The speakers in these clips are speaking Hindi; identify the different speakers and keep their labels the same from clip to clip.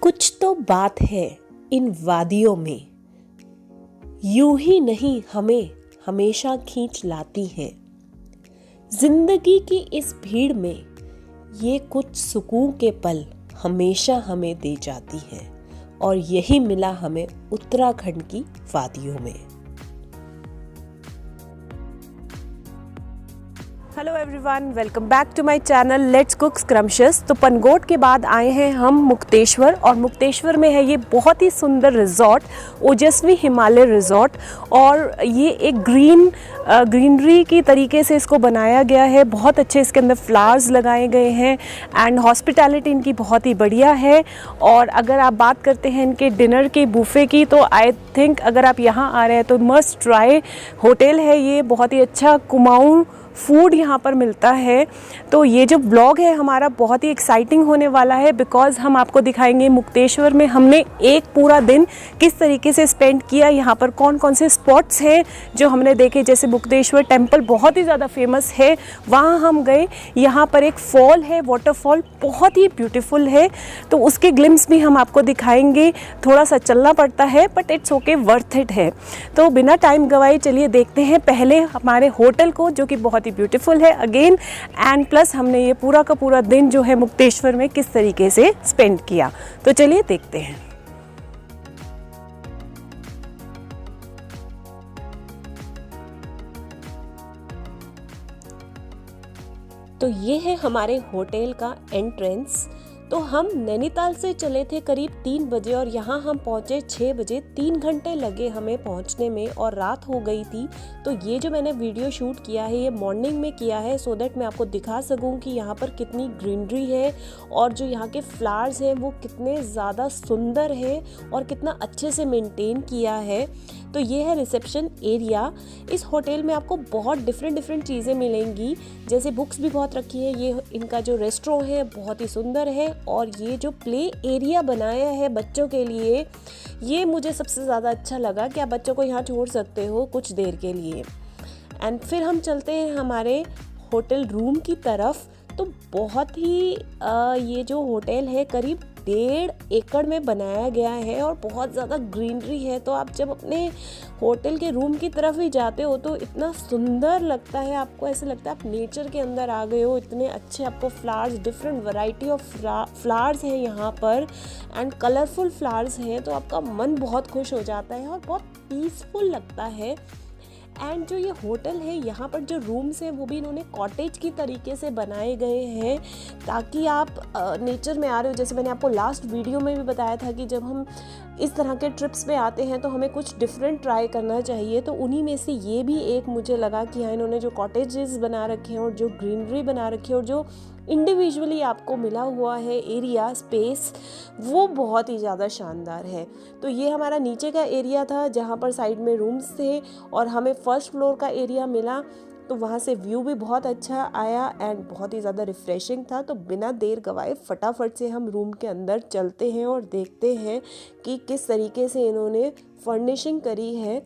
Speaker 1: कुछ तो बात है इन वादियों में, यूं ही नहीं हमें हमेशा खींच लाती हैं। जिंदगी की इस भीड़ में ये कुछ सुकून के पल हमेशा हमें दे जाती हैं, और यही मिला हमें उत्तराखंड की वादियों में। Hello everyone, welcome back to my channel let's cook scrumptious. तो पनगोट के बाद आए हैं हम मुक्तेश्वर, और मुक्तेश्वर में है ये बहुत ही सुंदर रिजॉर्ट, ओजस्वी हिमालय रिजॉर्ट। और ये एक ग्रीनरी की तरीके से इसको बनाया गया है। बहुत अच्छे इसके अंदर फ्लावर्स लगाए गए हैं एंड हॉस्पिटैलिटी इनकी बहुत ही बढ़िया है। और अगर आप बात करते हैं इनके डिनर के बुफे की, तो आई थिंक अगर आप यहाँ आ रहे हैं तो मस्ट ट्राई होटल है ये। बहुत ही अच्छा कुमाऊं फूड यहाँ पर मिलता है। तो ये जो ब्लॉग है हमारा बहुत ही एक्साइटिंग होने वाला है, बिकॉज़ हम आपको दिखाएंगे मुक्तेश्वर में हमने एक पूरा दिन किस तरीके से स्पेंड किया, यहाँ पर कौन कौन से स्पॉट्स हैं जो हमने देखे। जैसे मुक्तेश्वर टेम्पल बहुत ही ज़्यादा फेमस है, वहाँ हम गए। यहाँ पर एक फॉल है, वाटरफॉल बहुत ही ब्यूटीफुल है, तो उसके ग्लिम्स भी हम आपको दिखाएंगे। थोड़ा सा चलना पड़ता है but it's okay, worth it है। तो बिना टाइम गवाए चलिए देखते हैं पहले हमारे होटल को, जो कि बहुत ब्यूटीफुल है अगेन, एंड प्लस हमने ये पूरा का पूरा दिन जो है मुक्तेश्वर में किस तरीके से स्पेंड किया। तो चलिए देखते हैं। तो ये है हमारे होटल का एंट्रेंस। तो हम नैनीताल से चले थे करीब 3 बजे और यहाँ हम पहुँचे 6 बजे। 3 घंटे लगे हमें पहुँचने में और रात हो गई थी। तो ये जो मैंने वीडियो शूट किया है ये मॉर्निंग में किया है, सो दैट मैं आपको दिखा सकूँ कि यहाँ पर कितनी ग्रीनरी है और जो यहाँ के फ्लावर्स हैं वो कितने ज़्यादा सुंदर है और कितना अच्छे से मेंटेन किया है। तो ये है रिसेप्शन एरिया। इस होटल में आपको बहुत डिफरेंट चीज़ें मिलेंगी, जैसे बुक्स भी बहुत रखी है। ये इनका जो रेस्टोरेंट है बहुत ही सुंदर है, और ये जो प्ले एरिया बनाया है बच्चों के लिए, ये मुझे सबसे ज़्यादा अच्छा लगा कि आप बच्चों को यहाँ छोड़ सकते हो कुछ देर के लिए। एंड फिर हम चलते हैं हमारे होटल रूम की तरफ। तो बहुत ही ये जो होटल है करीब 1.5 एकड़ में बनाया गया है और बहुत ज़्यादा ग्रीनरी है। तो आप जब अपने होटल के रूम की तरफ ही जाते हो तो इतना सुंदर लगता है, आपको ऐसे लगता है आप नेचर के अंदर आ गए हो। इतने अच्छे आपको flowers, different variety of flowers हैं यहाँ पर एंड कलरफुल फ्लावर्स हैं, तो आपका मन बहुत खुश हो जाता है और बहुत पीसफुल लगता है। एंड जो ये होटल है यहाँ पर जो रूम्स हैं वो भी इन्होंने कॉटेज की तरीके से बनाए गए हैं, ताकि आप नेचर में आ रहे हो। जैसे मैंने आपको लास्ट वीडियो में भी बताया था कि जब हम इस तरह के ट्रिप्स पे आते हैं तो हमें कुछ डिफरेंट ट्राई करना चाहिए। तो उन्हीं में से ये भी एक मुझे लगा कि हाँ, इन्होंने जो कॉटेजेस बना रखे हैं और जो ग्रीनरी बना रखी है और जो इंडिविजुअली आपको मिला हुआ है एरिया स्पेस, वो बहुत ही ज़्यादा शानदार है। तो ये हमारा नीचे का एरिया था जहाँ पर साइड में रूम्स थे और हमें फर्स्ट फ्लोर का एरिया मिला। तो वहाँ से व्यू भी बहुत अच्छा आया एंड बहुत ही ज़्यादा रिफ्रेशिंग था। तो बिना देर गवाए फटाफट से हम रूम के अंदर चलते हैं और देखते हैं कि किस तरीके से इन्होंने फर्निशिंग करी है।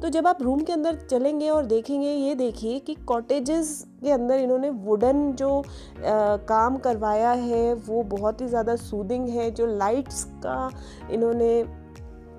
Speaker 1: तो जब आप रूम के अंदर चलेंगे और देखेंगे, ये देखिए कि कॉटेजेस के अंदर इन्होंने वुडन जो काम करवाया है वो बहुत ही ज़्यादा सूदिंग है। जो लाइट्स का इन्होंने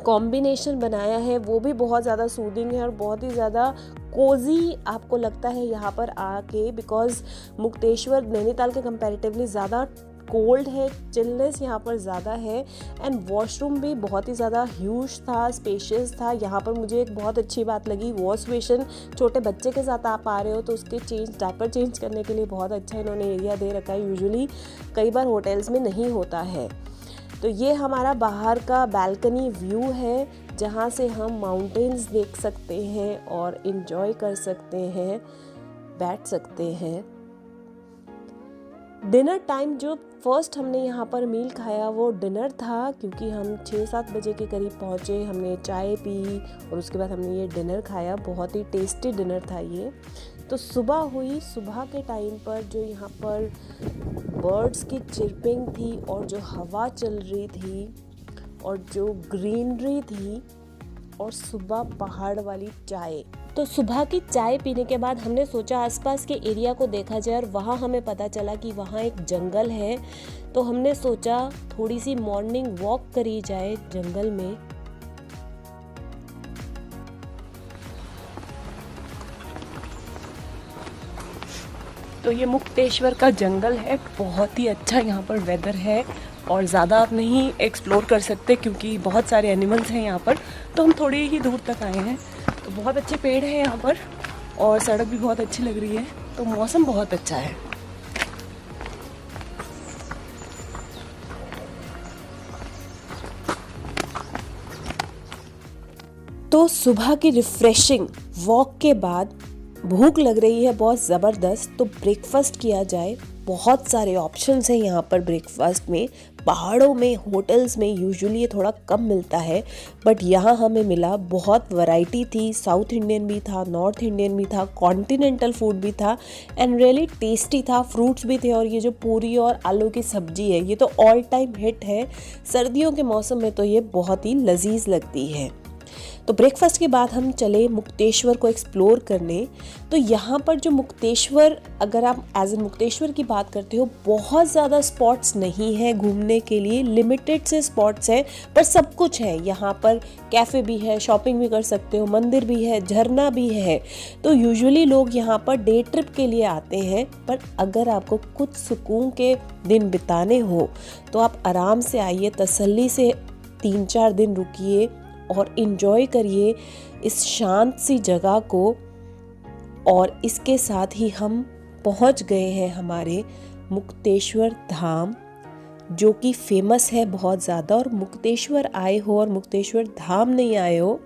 Speaker 1: कॉम्बिनेशन बनाया है वो भी बहुत ज़्यादा सूदिंग है और बहुत ही ज़्यादा कोजी आपको लगता है यहाँ पर आके, बिकॉज़ मुक्तेश्वर नैनीताल के कंपैरेटिवली ज़्यादा कोल्ड है, चिलनेस यहाँ पर ज़्यादा है। एंड वॉशरूम भी बहुत ही ज़्यादा ह्यूज था, स्पेशियस था। यहाँ पर मुझे एक बहुत अच्छी बात लगी, वॉश बेसिन। छोटे बच्चे के साथ आप आ रहे हो तो उसके डायपर चेंज करने के लिए बहुत अच्छा इन्होंने एरिया दे रखा है, यूजुअली कई बार होटल्स में नहीं होता है। तो ये हमारा बाहर का बालकनी व्यू है जहाँ से हम माउंटेन्स देख सकते हैं और इन्जॉय कर सकते हैं, बैठ सकते हैं। डिनर टाइम जो फर्स्ट हमने यहाँ पर मील खाया वो डिनर था, क्योंकि हम 6-7 बजे के करीब पहुँचे। हमने चाय पी और उसके बाद हमने ये डिनर खाया। बहुत ही टेस्टी डिनर था ये। तो सुबह हुई, सुबह के टाइम पर जो यहाँ पर बर्ड्स की चिरपिंग थी और जो हवा चल रही थी और जो ग्रीनरी थी और सुबह पहाड़ वाली चाय, तो सुबह की चाय पीने के बाद हमने सोचा आसपास के एरिया को देखा जाए, और वहाँ हमें पता चला कि वहाँ एक जंगल है। तो हमने सोचा थोड़ी सी मॉर्निंग वॉक करी जाए जंगल में। तो ये मुक्तेश्वर का जंगल है, बहुत ही अच्छा यहाँ पर वेदर है और ज़्यादा आप नहीं एक्सप्लोर कर सकते क्योंकि बहुत सारे एनिमल्स हैं यहाँ पर। तो हम थोड़ी ही दूर तक आए हैं। तो बहुत अच्छे पेड़ हैं यहाँ पर और सड़क भी बहुत अच्छी लग रही है, तो मौसम बहुत अच्छा है। तो सुबह की रिफ्रेशिंग वॉक के बाद भूख लग रही है बहुत ज़बरदस्त, तो ब्रेकफास्ट किया जाए। बहुत सारे ऑप्शंस हैं यहाँ पर ब्रेकफास्ट में। पहाड़ों में होटल्स में यूजुअली ये थोड़ा कम मिलता है, बट यहाँ हमें मिला। बहुत वैरायटी थी, साउथ इंडियन भी था, नॉर्थ इंडियन भी था, कॉन्टिनेंटल फूड भी था एंड रियली टेस्टी था। फ्रूट्स भी थे और ये जो पूरी और आलू की सब्जी है ये तो ऑल टाइम हिट है। सर्दियों के मौसम में तो ये बहुत ही लजीज लगती है। तो ब्रेकफास्ट के बाद हम चले मुक्तेश्वर को एक्सप्लोर करने। तो यहाँ पर जो मुक्तेश्वर, अगर आप एज ए मुक्तेश्वर की बात करते हो, बहुत ज़्यादा स्पॉट्स नहीं है घूमने के लिए, लिमिटेड से स्पॉट्स हैं, पर सब कुछ है यहाँ पर। कैफ़े भी है, शॉपिंग भी कर सकते हो, मंदिर भी है, झरना भी है। तो यूजुअली लोग यहाँ पर डे ट्रिप के लिए आते हैं, पर अगर आपको कुछ सुकून के दिन बिताने हो तो आप आराम से आइए, तसल्ली से 3-4 दिन रुकिए और इन्जॉय करिए इस शांत सी जगह को। और इसके साथ ही हम पहुंच गए हैं हमारे मुक्तेश्वर धाम, जो कि फेमस है बहुत ज़्यादा। और मुक्तेश्वर आए हो और मुक्तेश्वर धाम नहीं आए हो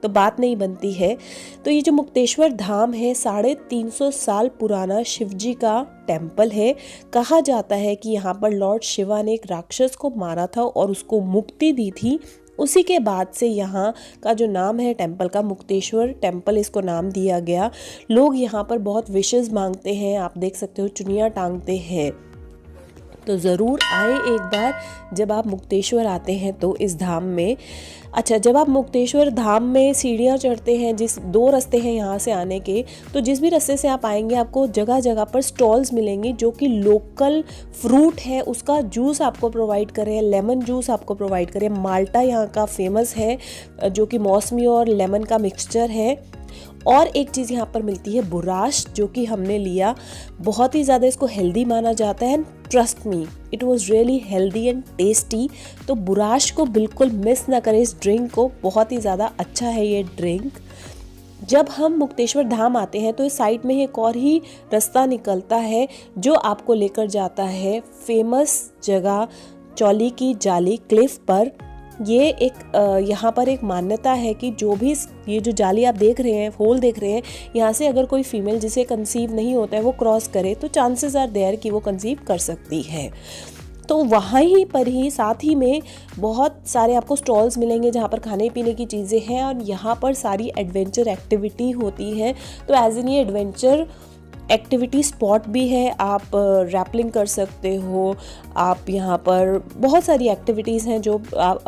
Speaker 1: तो बात नहीं बनती है। तो ये जो मुक्तेश्वर धाम है 350 साल पुराना शिवजी का टेम्पल है। कहा जाता है कि यहाँ पर लॉर्ड शिवा ने एक राक्षस को मारा था और उसको मुक्ति दी थी। उसी के बाद से यहाँ का जो नाम है टेम्पल का, मुक्तेश्वर टेम्पल इसको नाम दिया गया। लोग यहाँ पर बहुत विशेस मांगते हैं, आप देख सकते हो चुनिया टांगते हैं। तो ज़रूर आए एक बार जब आप मुक्तेश्वर आते हैं तो इस धाम में। अच्छा, जब आप मुक्तेश्वर धाम में सीढ़ियाँ चढ़ते हैं, जिस 2 रास्ते हैं यहाँ से आने के, तो जिस भी रास्ते से आप आएंगे आपको जगह जगह पर स्टॉल्स मिलेंगे जो कि लोकल फ्रूट है उसका जूस आपको प्रोवाइड करें, लेमन जूस आपको प्रोवाइड करें। माल्टा यहाँ का फेमस है जो कि मौसमी और लेमन का मिक्सचर है। और एक चीज़ यहाँ पर मिलती है बुराश, जो कि हमने लिया। बहुत ही ज़्यादा इसको हेल्दी माना जाता है। Trust me, it was really healthy and tasty. तो बुराश को बिल्कुल मिस ना करें, इस ड्रिंक को, बहुत ही ज़्यादा अच्छा है ये ड्रिंक। जब हम मुक्तेश्वर धाम आते हैं तो इस साइड में एक और ही रास्ता निकलता है जो आपको लेकर जाता है फेमस जगह चौली की जाली क्लिफ पर। ये एक यहाँ पर एक मान्यता है कि जो भी ये जो जाली आप देख रहे हैं, होल देख रहे हैं, यहाँ से अगर कोई फीमेल जिसे कंसीव नहीं होता है वो क्रॉस करे तो चांसेस आर देयर कि वो कंसीव कर सकती है। तो वहाँ ही पर ही साथ ही में बहुत सारे आपको स्टॉल्स मिलेंगे जहाँ पर खाने पीने की चीज़ें हैं और यहाँ पर सारी एडवेंचर एक्टिविटी होती है। तो एज इन ये एडवेंचर एक्टिविटी स्पॉट भी है, आप रैपलिंग कर सकते हो, आप यहाँ पर बहुत सारी एक्टिविटीज़ हैं जो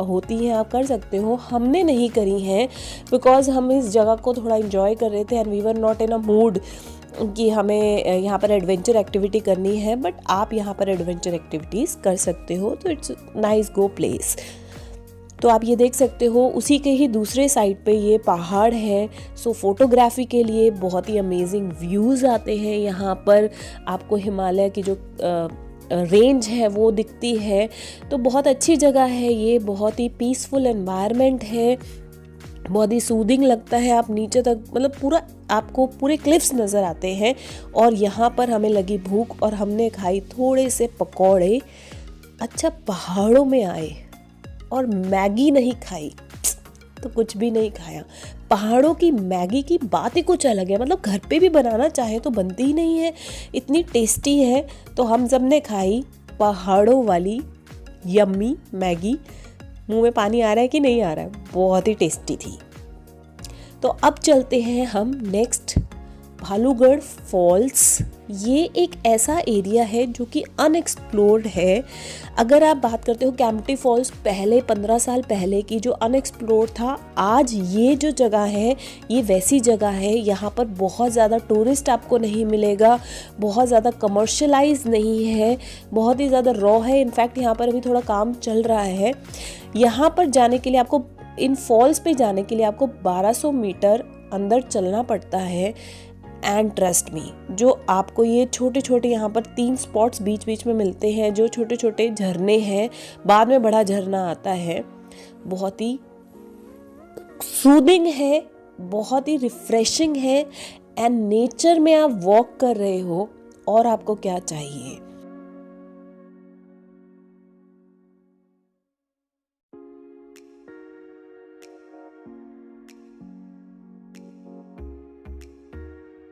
Speaker 1: होती हैं, आप कर सकते हो। हमने नहीं करी हैं बिकॉज़ हम इस जगह को थोड़ा इन्जॉय कर रहे थे and we were not in a mood कि हमें यहाँ पर एडवेंचर एक्टिविटी करनी है, बट आप यहाँ पर एडवेंचर एक्टिविटीज़ कर सकते हो। तो इट्स नाइस गो प्लेस। तो आप ये देख सकते हो उसी के ही दूसरे साइड पे ये पहाड़ है। सो फोटोग्राफी के लिए बहुत ही अमेजिंग व्यूज़ आते हैं यहाँ पर। आपको हिमालय की जो रेंज है वो दिखती है। तो बहुत अच्छी जगह है ये, बहुत ही पीसफुल एनवायरनमेंट है, बहुत ही सूदिंग लगता है। आप नीचे तक मतलब पूरा आपको पूरे क्लिफ्स नज़र आते हैं। और यहाँ पर हमें लगी भूख और हमने खाई थोड़े से पकौड़े। अच्छा, पहाड़ों में आए और मैगी नहीं खाई तो कुछ भी नहीं खाया। पहाड़ों की मैगी की बात ही कुछ अलग है, मतलब घर पे भी बनाना चाहे तो बनती ही नहीं है, इतनी टेस्टी है। तो हम सब ने खाई पहाड़ों वाली यम्मी मैगी। मुंह में पानी आ रहा है कि नहीं आ रहा है, बहुत ही टेस्टी थी। तो अब चलते हैं हम नेक्स्ट भालूगढ़ फॉल्स ये एक ऐसा एरिया है जो कि अनएक्सप्लोर्ड है। अगर आप बात करते हो कैंपटी फॉल्स पहले 15 साल पहले की जो अनएक्सप्लोर्ड था, आज ये जो जगह है ये वैसी जगह है। यहाँ पर बहुत ज़्यादा टूरिस्ट आपको नहीं मिलेगा, बहुत ज़्यादा कमर्शलाइज नहीं है, बहुत ही ज़्यादा रॉ है। इनफैक्ट यहाँ पर अभी थोड़ा काम चल रहा है। यहाँ पर जाने के लिए आपको, इन फॉल्स पे जाने के लिए आपको 1200 मीटर अंदर चलना पड़ता है। एंड ट्रस्ट मी, जो आपको ये छोटे छोटे यहाँ पर 3 स्पॉट्स बीच बीच में मिलते हैं, जो छोटे छोटे झरने हैं, बाद में बड़ा झरना आता है, बहुत ही सूदिंग है, बहुत ही रिफ्रेशिंग है। एंड नेचर में आप वॉक कर रहे हो, और आपको क्या चाहिए।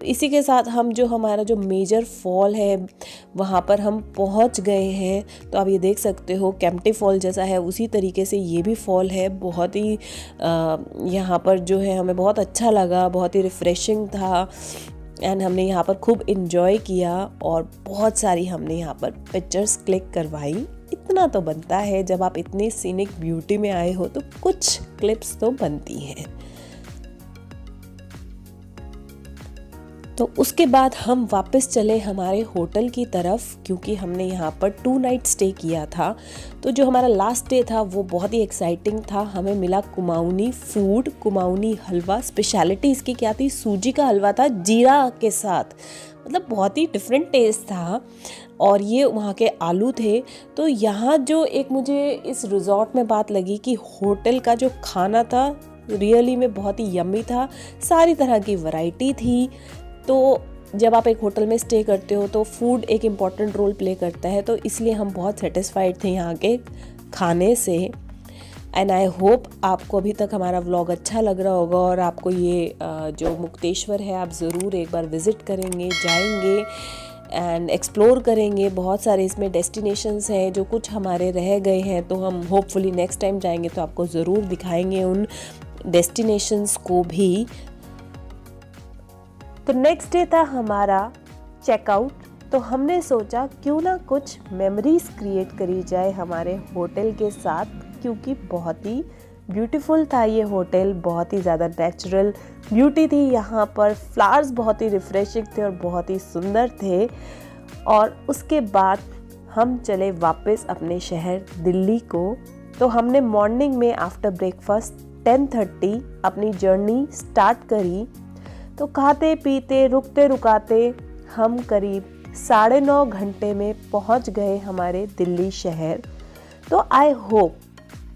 Speaker 1: इसी के साथ हम जो हमारा जो मेजर फॉल है वहाँ पर हम पहुँच गए हैं। तो आप ये देख सकते हो कैंपटी फॉल जैसा है उसी तरीके से ये भी फॉल है। बहुत ही यहाँ पर जो है हमें बहुत अच्छा लगा, बहुत ही रिफ़्रेशिंग था। एंड हमने यहाँ पर खूब इन्जॉय किया और बहुत सारी हमने यहाँ पर पिक्चर्स क्लिक करवाई। इतना तो बनता है, जब आप इतनी सीनिक ब्यूटी में आए हो तो कुछ क्लिप्स तो बनती हैं। तो उसके बाद हम वापस चले हमारे होटल की तरफ, क्योंकि हमने यहाँ पर 2 नाइट स्टे किया था। तो जो हमारा लास्ट डे था वो बहुत ही एक्साइटिंग था। हमें मिला कुमाऊनी फूड, कुमाऊनी हलवा। स्पेशलिटी इसकी क्या थी, सूजी का हलवा था जीरा के साथ, मतलब बहुत ही डिफरेंट टेस्ट था। और ये वहाँ के आलू थे। तो यहाँ जो एक मुझे इस रिजॉर्ट में बात लगी कि होटल का जो खाना था रियली में बहुत ही यम्मी था, सारी तरह की वैरायटी थी। तो जब आप एक होटल में स्टे करते हो तो फूड एक इम्पॉर्टेंट रोल प्ले करता है, तो इसलिए हम बहुत सेटिस्फाइड थे यहाँ के खाने से। एंड आई होप आपको अभी तक हमारा व्लॉग अच्छा लग रहा होगा और आपको ये जो मुक्तेश्वर है आप ज़रूर एक बार विज़िट करेंगे, जाएंगे एंड एक्सप्लोर करेंगे। बहुत सारे इसमें डेस्टिनेशंस हैं जो कुछ हमारे रह गए हैं, तो हम होपफुली नेक्स्ट टाइम जाएंगे तो आपको ज़रूर दिखाएंगे उन डेस्टिनेशंस को भी। तो नेक्स्ट डे था हमारा चेकआउट। तो हमने सोचा क्यों ना कुछ मेमोरीज क्रिएट करी जाए हमारे होटल के साथ, क्योंकि बहुत ही ब्यूटीफुल था ये होटल, बहुत ही ज़्यादा नेचुरल ब्यूटी थी यहाँ पर। फ्लावर्स बहुत ही रिफ्रेशिंग थे और बहुत ही सुंदर थे। और उसके बाद हम चले वापस अपने शहर दिल्ली को। तो हमने मॉर्निंग में आफ्टर ब्रेकफास्ट 10:30 अपनी जर्नी स्टार्ट करी। तो खाते पीते रुकते रुकाते हम करीब 9.5 घंटे में पहुंच गए हमारे दिल्ली शहर। तो आई होप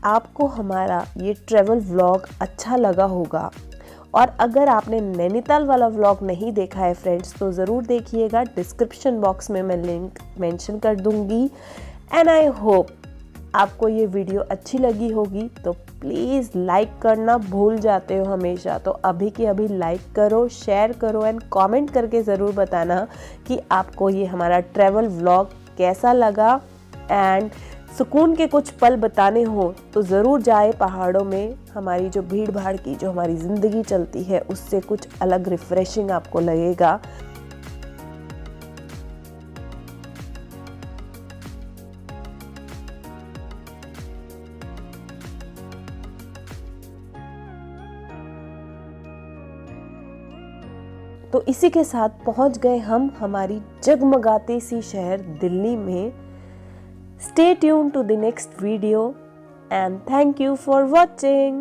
Speaker 1: आपको हमारा ये ट्रैवल व्लॉग अच्छा लगा होगा। और अगर आपने नैनीताल वाला व्लॉग नहीं देखा है फ्रेंड्स, तो ज़रूर देखिएगा, डिस्क्रिप्शन बॉक्स में मैं लिंक मेंशन कर दूंगी। एंड आई होप आपको ये वीडियो अच्छी लगी होगी। तो प्लीज़ लाइक करना भूल जाते हो हमेशा, तो अभी के अभी लाइक करो, शेयर करो एंड कमेंट करके ज़रूर बताना कि आपको ये हमारा ट्रैवल व्लॉग कैसा लगा। एंड सुकून के कुछ पल बताने हो तो ज़रूर जाए पहाड़ों में। हमारी जो भीड़ भाड़ की जो हमारी ज़िंदगी चलती है उससे कुछ अलग रिफ़्रेशिंग आपको लगेगा। तो इसी के साथ पहुंच गए हम हमारी जगमगाती सी शहर दिल्ली में। Stay tuned to the next video and thank you for watching.